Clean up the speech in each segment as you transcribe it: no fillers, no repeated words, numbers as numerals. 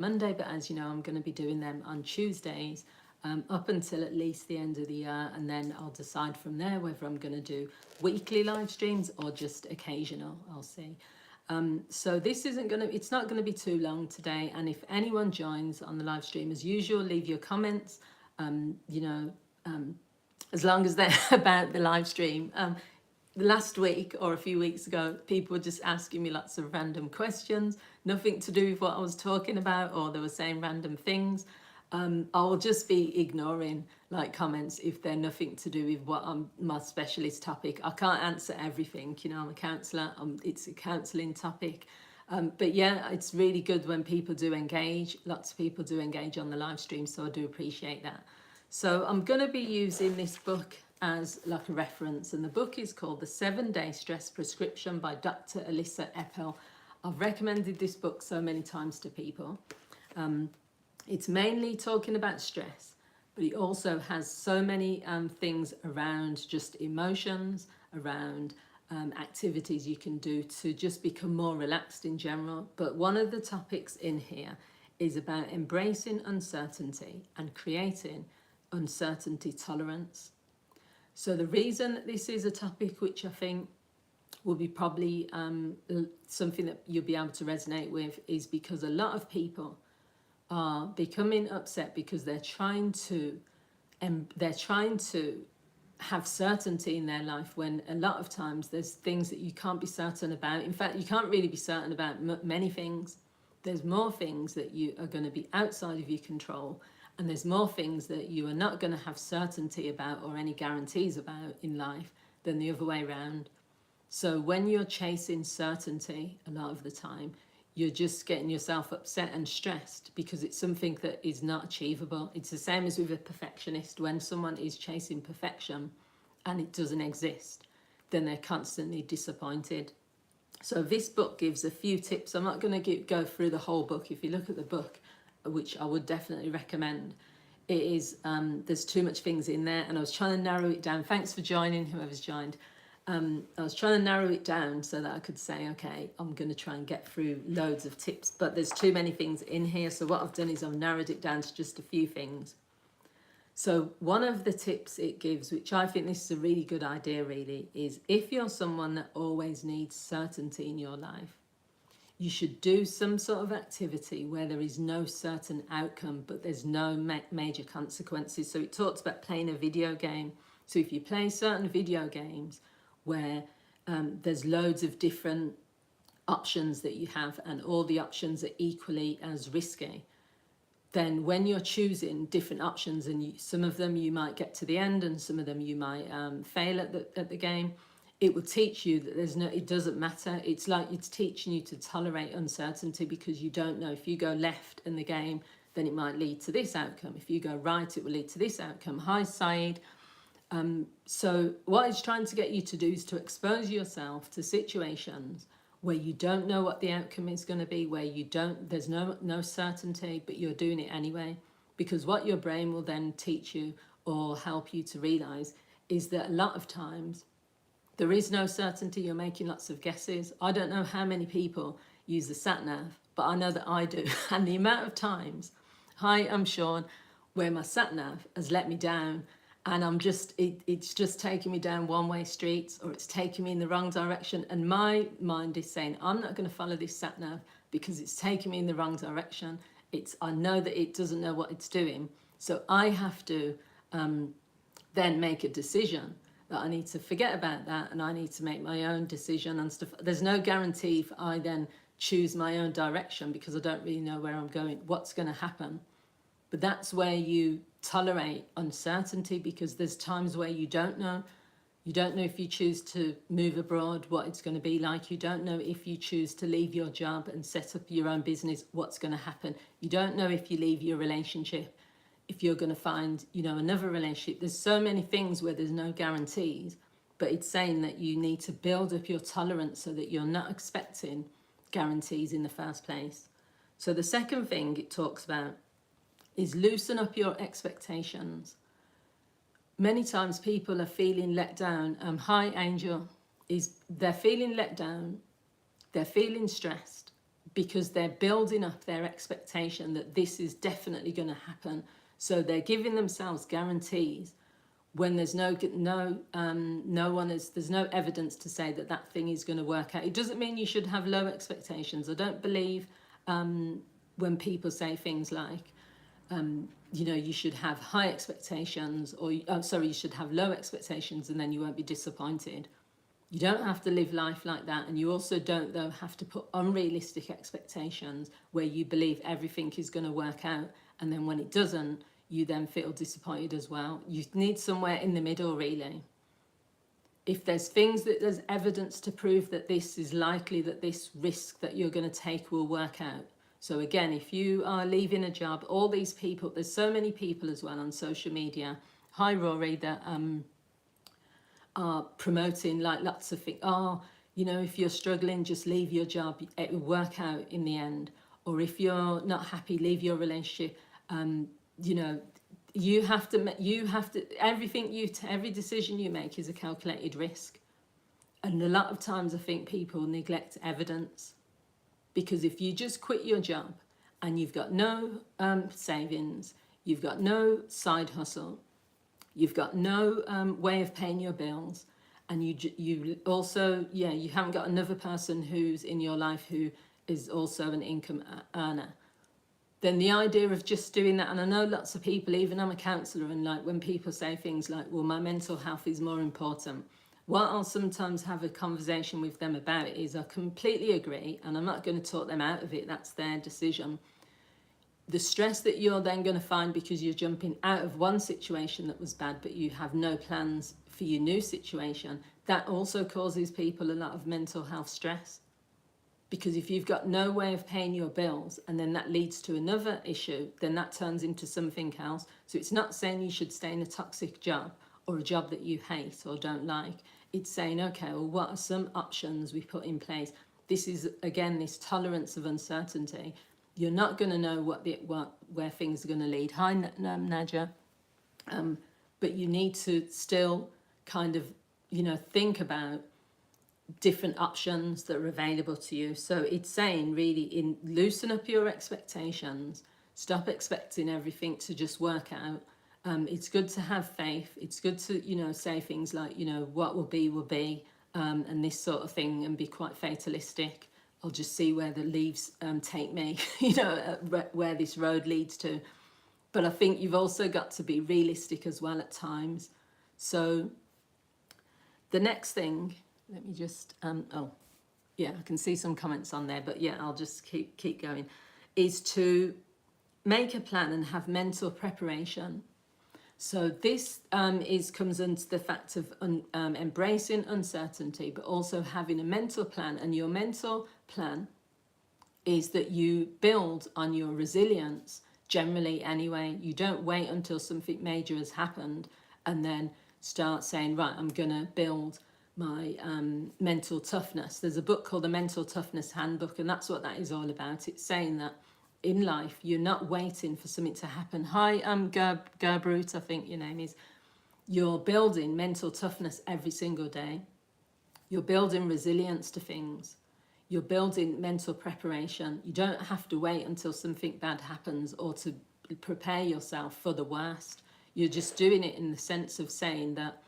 Monday, but as you know, I'm going to be doing them on Tuesdays up until at least the end of the year, and then I'll decide from there whether I'm going to do weekly live streams or just occasional. I'll see. So this isn't going to, it's not going to be too long today, and if anyone joins on the live stream, as usual, leave your comments, you know, as long as they're about the live stream. Last week or a few weeks ago, people were just asking me lots of random questions, nothing to do with what I was talking about, or they were saying random things. I'll just be ignoring like comments if they're nothing to do with what my specialist topic. I can't answer everything, you know, I'm a counsellor, it's a counselling topic. But yeah, it's really good when people do engage. Lots of people do engage on the live stream, so I do appreciate that. So I'm going to be using this book as like a reference, and the book is called The 7-Day Stress Prescription by Dr. Elissa Epel. I've recommended this book so many times to people. It's mainly talking about stress, but it also has so many things around just emotions, around activities you can do to just become more relaxed in general. But one of the topics in here is about embracing uncertainty and creating uncertainty tolerance. So the reason that this is a topic which I think will be probably something that you'll be able to resonate with is because a lot of people are becoming upset because they're trying to have certainty in their life, when a lot of times there's things that you can't be certain about. In fact, you can't really be certain about many things. There's more things that you are going to be outside of your control, and there's more things that you are not going to have certainty about or any guarantees about in life than the other way around. So when you're chasing certainty, a lot of the time, you're just getting yourself upset and stressed because it's something that is not achievable. It's the same as with a perfectionist. When someone is chasing perfection and it doesn't exist, then they're constantly disappointed. So this book gives a few tips. I'm not going to go through the whole book. If you look at the book, which I would definitely recommend, it is there's too much things in there, and I was trying to narrow it down. Thanks for joining, whoever's joined. I was trying to narrow it down so that I could say, okay, I'm going to try and get through loads of tips, but there's too many things in here. So what I've done is I've narrowed it down to just a few things. So one of the tips it gives, which I think this is a really good idea really, is if you're someone that always needs certainty in your life, you should do some sort of activity where there is no certain outcome, but there's no major consequences. So it talks about playing a video game. So if you play certain video games where there's loads of different options that you have, and all the options are equally as risky, then when you're choosing different options, and some of them you might get to the end and some of them you might fail at the game, it will teach you that it doesn't matter. It's like it's teaching you to tolerate uncertainty, because you don't know. If you go left in the game, then it might lead to this outcome. If you go right, it will lead to this outcome. Hi, Saeed. So what it's trying to get you to do is to expose yourself to situations where you don't know what the outcome is going to be, where there's no certainty, but you're doing it anyway. Because what your brain will then teach you or help you to realize is that a lot of times there is no certainty. You're making lots of guesses. I don't know how many people use the sat nav, but I know that I do. And the amount of times, hi, I'm Sean, where my sat nav has let me down, and it's just taking me down one-way streets, or it's taking me in the wrong direction, and my mind is saying, I'm not going to follow this sat nav because it's taking me in the wrong direction. I know that it doesn't know what it's doing, so I have to then make a decision that I need to forget about that, and I need to make my own decision and stuff. There's no guarantee if I then choose my own direction, because I don't really know where I'm going, what's going to happen. But that's where you tolerate uncertainty, because there's times where you don't know. You don't know if you choose to move abroad, what it's going to be like. You don't know if you choose to leave your job and set up your own business, what's going to happen. You don't know if you leave your relationship, if you're going to find, another relationship. There's so many things where there's no guarantees, but it's saying that you need to build up your tolerance so that you're not expecting guarantees in the first place. So the second thing it talks about is loosen up your expectations. Many times people are feeling let down. Hi, Angel. They're feeling let down. They're feeling stressed. because they're building up their expectation that this is definitely going to happen. So they're giving themselves guarantees when there's no evidence to say that that thing is going to work out. It doesn't mean you should have low expectations. I don't believe when people say things like, you should have high expectations, or you should have low expectations and then you won't be disappointed. You don't have to live life like that, and you also don't, though, have to put unrealistic expectations where you believe everything is going to work out, and then when it doesn't, you then feel disappointed as well. You need somewhere in the middle, really. If there's things that there's evidence to prove that this is likely, that this risk that you're going to take will work out. So again, if you are leaving a job, all these people, there's so many people as well on social media. Hi, Rory, that are promoting like lots of things. If you're struggling, just leave your job. It will work out in the end. Or if you're not happy, leave your relationship. You have to, every decision you make is a calculated risk. And a lot of times I think people neglect evidence, because if you just quit your job and you've got no savings, you've got no side hustle, you've got no way of paying your bills, and you also, you haven't got another person who's in your life who is also an income earner, then the idea of just doing that, and I know lots of people, even I'm a counsellor, and like when people say things like, well, my mental health is more important, what I'll sometimes have a conversation with them about is I completely agree, and I'm not going to talk them out of it, that's their decision. The stress that you're then going to find because you're jumping out of one situation that was bad, but you have no plans for your new situation, that also causes people a lot of mental health stress. Because if you've got no way of paying your bills and then that leads to another issue, then that turns into something else. So it's not saying you should stay in a toxic job or a job that you hate or don't like. It's saying, okay, well, what are some options we put in place? This is, again, this tolerance of uncertainty. You're not going to know where things are going to lead. Hi, Nadja. But you need to still kind of, think about different options that are available to you. So it's saying really loosen up your expectations, stop expecting everything to just work out. It's good to have faith. It's good to, say things like, what will be, and this sort of thing, and be quite fatalistic. I'll just see where the leaves take me, where this road leads to. But I think you've also got to be realistic as well at times. So the next thing, let me just, I can see some comments on there, but I'll just keep going, is to make a plan and have mental preparation. So this comes under the fact of embracing uncertainty, but also having a mental plan. And your mental plan is that you build on your resilience generally anyway. You don't wait until something major has happened and then start saying, right, I'm going to build my mental toughness. There's a book called The Mental Toughness Handbook, and that's what that is all about. It's saying that in life, you're not waiting for something to happen. Hi, Gerbrut, I think your name is. You're building mental toughness every single day. You're building resilience to things. You're building mental preparation. You don't have to wait until something bad happens or to prepare yourself for the worst. You're just doing it in the sense of saying that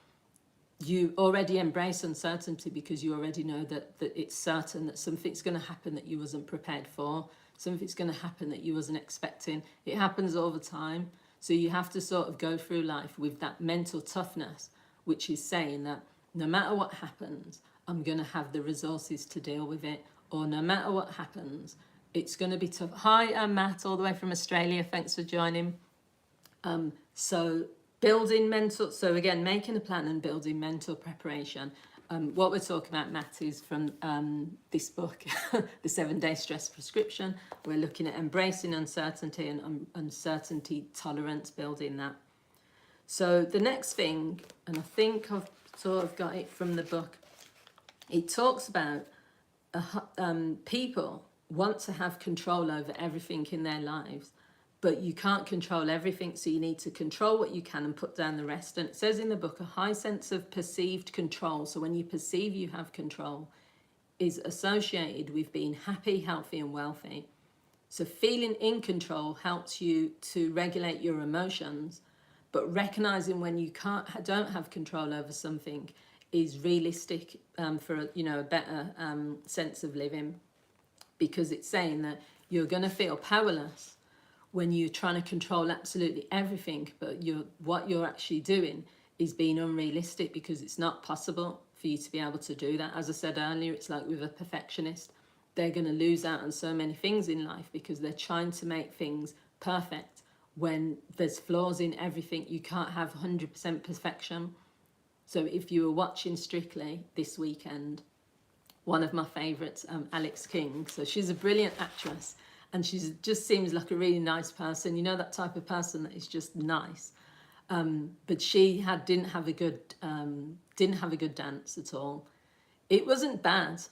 you already embrace uncertainty because you already know that it's certain that something's going to happen that you wasn't prepared for. Something's going to happen that you wasn't expecting. It happens all the time. So you have to sort of go through life with that mental toughness, which is saying that no matter what happens, I'm going to have the resources to deal with it. Or no matter what happens, it's going to be tough. Hi, I'm Matt, all the way from Australia. Thanks for joining. So again, making a plan and building mental preparation. What we're talking about, Matt, is from this book, The 7-Day Stress Prescription. We're looking at embracing uncertainty and uncertainty tolerance, building that. So the next thing, and I think I've sort of got it from the book, it talks about people want to have control over everything in their lives, but you can't control everything, so you need to control what you can and put down the rest. And it says in the book, a high sense of perceived control. So when you perceive you have control, is associated with being happy, healthy, and wealthy. So feeling in control helps you to regulate your emotions, but recognizing when you don't have control over something is realistic for a better sense of living, because it's saying that you're going to feel powerless when you're trying to control absolutely everything, but what you're actually doing is being unrealistic, because it's not possible for you to be able to do that. As I said earlier, it's like with a perfectionist, they're going to lose out on so many things in life because they're trying to make things perfect when there's flaws in everything. You can't have 100% perfection. So if you were watching Strictly this weekend, one of my favourites, Alex King, so she's a brilliant actress, and she just seems like a really nice person. You know, that type of person that is just nice. But she didn't have a good dance at all. It wasn't bad.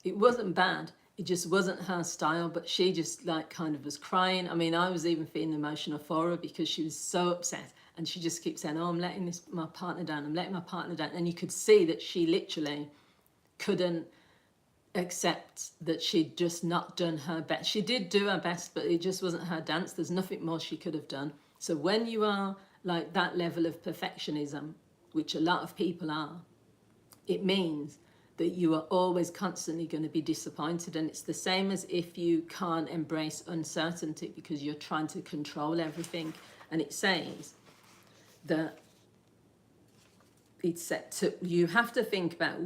It wasn't bad. It just wasn't her style. But she just like kind of was crying. I mean, I was even feeling emotional for her because she was so upset, and she just keeps saying, "Oh, I'm letting my partner down. I'm letting my partner down." And you could see that she literally couldn't accept that she'd just not done her best. She did do her best, but it just wasn't her dance. There's nothing more she could have done. So when you are like that level of perfectionism, which a lot of people are, it means that you are always constantly going to be disappointed. And it's the same as if you can't embrace uncertainty because you're trying to control everything. And it says that you have to think about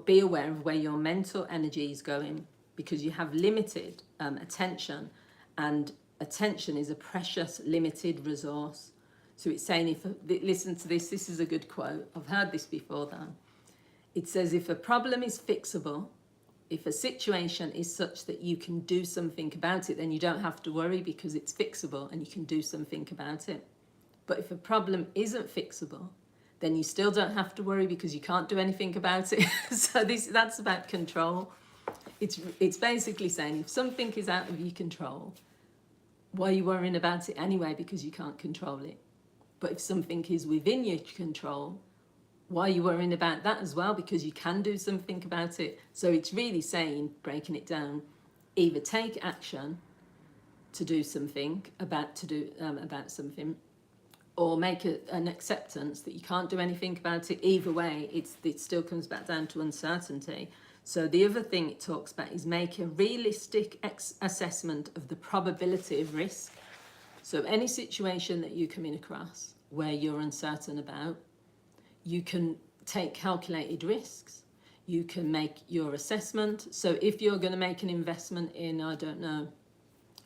be aware of where your mental energy is going, because you have limited attention, and attention is a precious, limited resource. So it's saying, listen to this is a good quote. I've heard this before though. It says, if a problem is fixable, if a situation is such that you can do something about it, then you don't have to worry because it's fixable and you can do something about it. But if a problem isn't fixable, then you still don't have to worry because you can't do anything about it. So that's about control. It's basically saying if something is out of your control, why are you worrying about it anyway, because you can't control it? But if something is within your control, why are you worrying about that as well, because you can do something about it? So it's really saying, breaking it down, either take action to do something about something, or make an acceptance that you can't do anything about it. Either way, it still comes back down to uncertainty. So the other thing it talks about is make a realistic assessment of the probability of risk. So any situation that you come in across where you're uncertain about, you can take calculated risks. You can make your assessment. So if you're going to make an investment in, I don't know,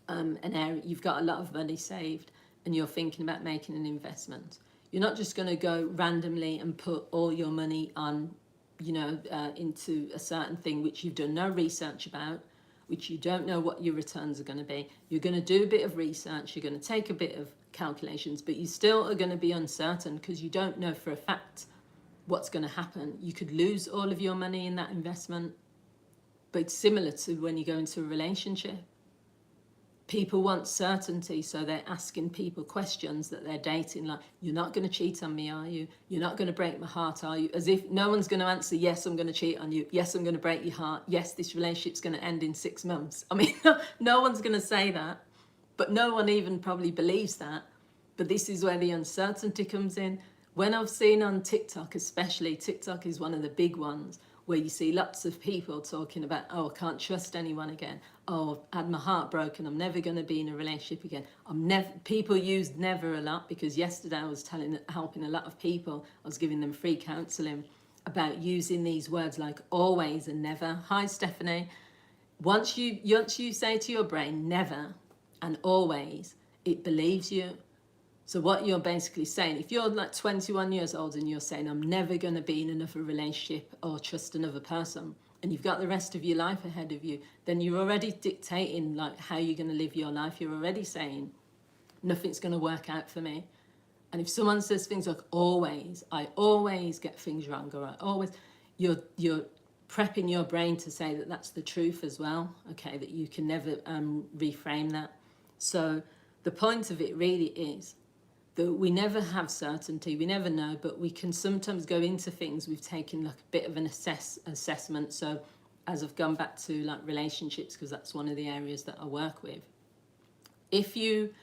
an area, you've got a lot of money saved, and you're thinking about making an investment, you're not just going to go randomly and put all your money on, into a certain thing which you've done no research about, which you don't know what your returns are going to be. You're going to do a bit of research, you're going to take a bit of calculations, but you still are going to be uncertain because you don't know for a fact what's going to happen. You could lose all of your money in that investment. But it's similar to when you go into a relationship. People want certainty, so they're asking people questions that they're dating, like, you're not going to cheat on me, are you? You're not going to break my heart, are you? As if no one's going to answer, yes, I'm going to cheat on you. Yes, I'm going to break your heart. Yes, this relationship's going to end in 6 months. I mean, no one's going to say that, but no one even probably believes that. But this is where the uncertainty comes in. When I've seen on TikTok, especially, TikTok is one of the big ones, where you see lots of people talking about, oh, I can't trust anyone again. Oh, I've had my heart broken. I'm never going to be in a relationship again. People use never a lot, because yesterday I was helping a lot of people. I was giving them free counselling about using these words like always and never. Hi, Stephanie. Once you say to your brain never and always, it believes you. So what you're basically saying, if you're like 21 years old and you're saying, I'm never going to be in another relationship or trust another person, and you've got the rest of your life ahead of you, then you're already dictating like how you're going to live your life. You're already saying, nothing's going to work out for me. And if someone says things like always, I always get things wrong, or I always, you're prepping your brain to say that that's the truth as well, okay, that you can never reframe that. So the point of it really is that we never have certainty, we never know, but we can sometimes go into things we've taken like a bit of an assessment. So as I've gone back to like relationships, because that's one of the areas that I work with. If you,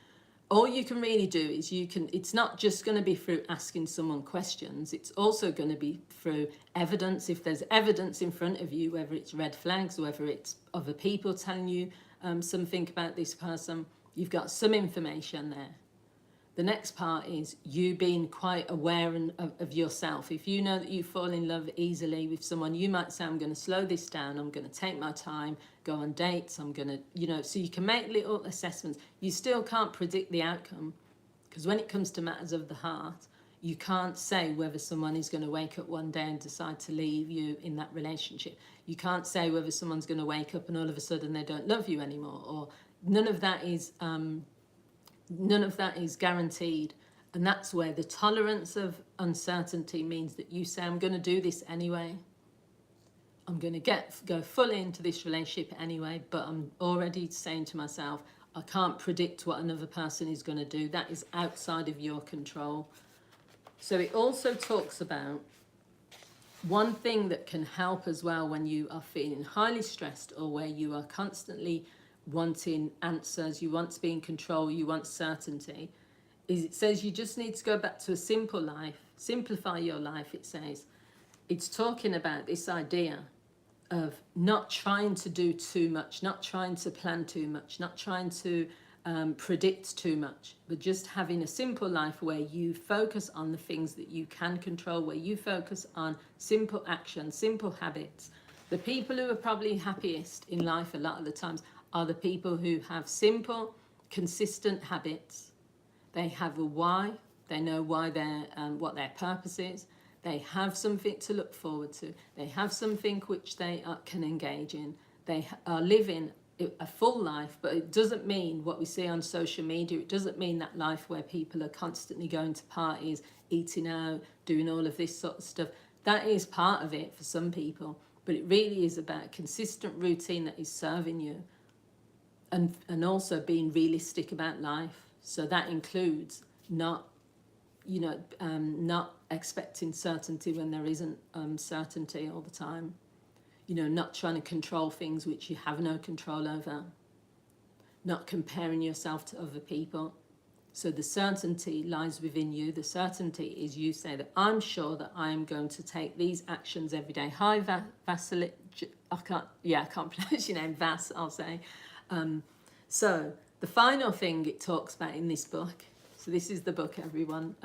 all you can really do is it's not just going to be through asking someone questions, it's also going to be through evidence. If there's evidence in front of you, whether it's red flags, whether it's other people telling you something about this person, you've got some information there. The next part is you being quite aware of yourself. If you know that you fall in love easily with someone, you might say, I'm going to slow this down, I'm going to take my time, go on dates, I'm going to, so you can make little assessments. You still can't predict the outcome, because when it comes to matters of the heart, you can't say whether someone is going to wake up one day and decide to leave you in that relationship. You can't say whether someone's going to wake up and all of a sudden they don't love you anymore, or none of that is guaranteed. And that's where the tolerance of uncertainty means that you say, I'm going to do this anyway. I'm going to go fully into this relationship anyway, but I'm already saying to myself, I can't predict what another person is going to do. That is outside of your control. So it also talks about one thing that can help as well when you are feeling highly stressed, or where you are constantly wanting answers, you want to be in control, you want certainty, is it says you just need to go back to a simple life, simplify your life. It says it's talking about this idea of not trying to do too much, not trying to plan too much, not trying to predict too much, but just having a simple life where you focus on the things that you can control, where you focus on simple actions, simple habits. The people who are probably happiest in life a lot of the times are the people who have simple, consistent habits. They have a why. They know why what their purpose is. They have something to look forward to. They have something which they can engage in. They are living a full life, but it doesn't mean what we see on social media. It doesn't mean that life where people are constantly going to parties, eating out, doing all of this sort of stuff. That is part of it for some people, but it really is about a consistent routine that is serving you. And also being realistic about life. So that includes not expecting certainty when there isn't certainty all the time. Not trying to control things which you have no control over. Not comparing yourself to other people. So the certainty lies within you. The certainty is you say that I'm sure that I'm going to take these actions every day. Hi, Vasily. I can't pronounce your name. Vas, I'll say. So the final thing it talks about in this book, so this is the book, everyone,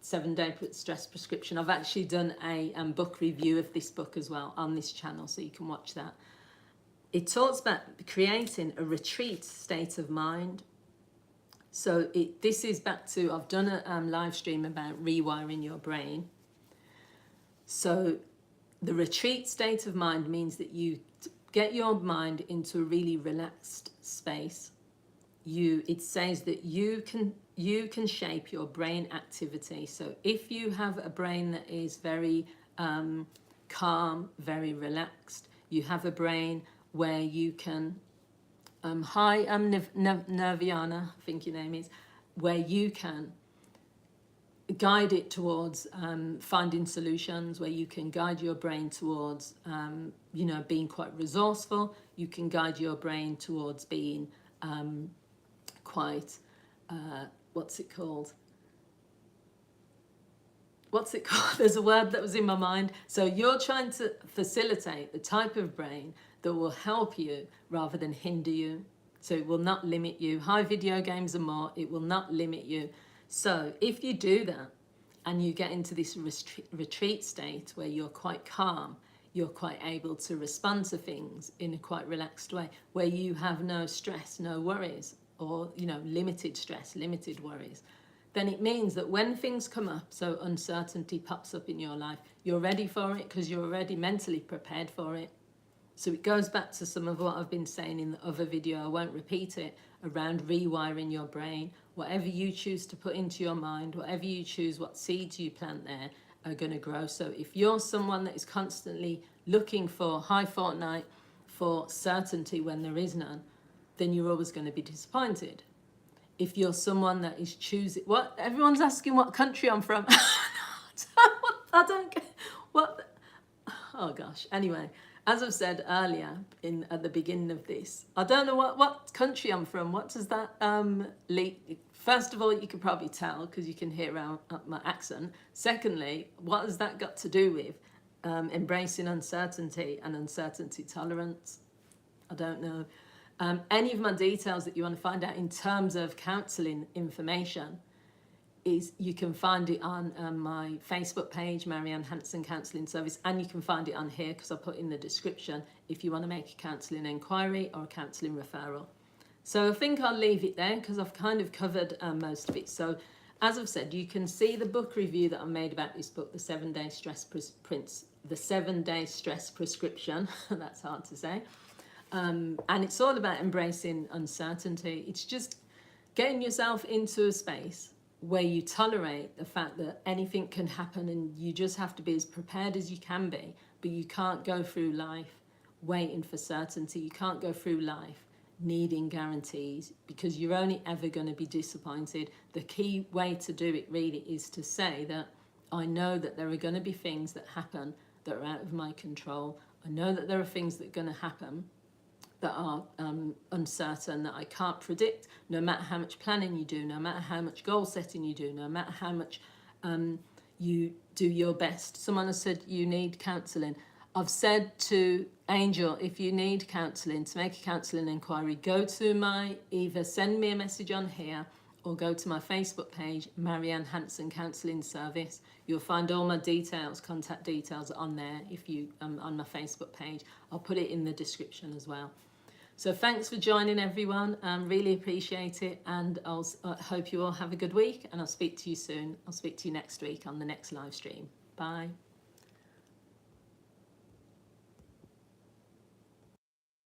7-Day Stress Prescription. I've actually done a book review of this book as well on this channel, so you can watch that. It talks about creating a retreat state of mind. So this is back to, I've done a live stream about rewiring your brain. So the retreat state of mind means that you get your mind into a really relaxed space. It says that you can shape your brain activity. So if you have a brain that is very calm, very relaxed, you have a brain where you can, hi, I'm Nerviana, I think your name is, where you can guide it towards finding solutions, where you can guide your brain towards, being quite resourceful. You can guide your brain towards being quite, what's it called? There's a word that was in my mind. So you're trying to facilitate the type of brain that will help you rather than hinder you. So it will not limit you. Hi, video games and more. It will not limit you. So if you do that and you get into this retreat state where you're quite calm, you're quite able to respond to things in a quite relaxed way, where you have no stress, no worries, or limited stress, limited worries, then it means that when things come up, so uncertainty pops up in your life, you're ready for it because you're already mentally prepared for it. So it goes back to some of what I've been saying in the other video, I won't repeat it, around rewiring your brain. Whatever you choose to put into your mind, whatever you choose, what seeds you plant there are going to grow. So if you're someone that is constantly looking for, high Fortnite, for certainty when there is none, then you're always going to be disappointed. If you're someone that is choosing, what? Everyone's asking what country I'm from. I don't get, what? Oh gosh. Anyway, as I've said earlier at the beginning of this, I don't know what country I'm from. What does that First of all, you can probably tell because you can hear my accent. Secondly, what has that got to do with embracing uncertainty and uncertainty tolerance? I don't know. Any of my details that you want to find out in terms of counselling information, you can find it on my Facebook page, Marianne Hanson Counselling Service, and you can find it on here because I put in the description if you want to make a counselling inquiry or a counselling referral. So I think I'll leave it there because I've kind of covered most of it. So as I've said, you can see the book review that I made about this book, The 7-Day Stress Prescription. That's hard to say. And it's all about embracing uncertainty. It's just getting yourself into a space where you tolerate the fact that anything can happen and you just have to be as prepared as you can be, but you can't go through life waiting for certainty. You can't go through life needing guarantees because you're only ever going to be disappointed. The key way to do it really is to say that I know that there are going to be things that happen that are out of my control. I know that there are things that are going to happen that are uncertain, that I can't predict, no matter how much planning you do, no matter how much goal setting you do, no matter how much you do your best. Someone has said you need counselling. I've said to Angel, if you need counselling, to make a counselling inquiry, go to either send me a message on here or go to my Facebook page, Marianne Hanson Counselling Service. You'll find all my details, contact details on there if you on my Facebook page. I'll put it in the description as well. So thanks for joining everyone, really appreciate it, and I hope you all have a good week, and I'll speak to you soon. I'll speak to you next week on the next live stream. Bye.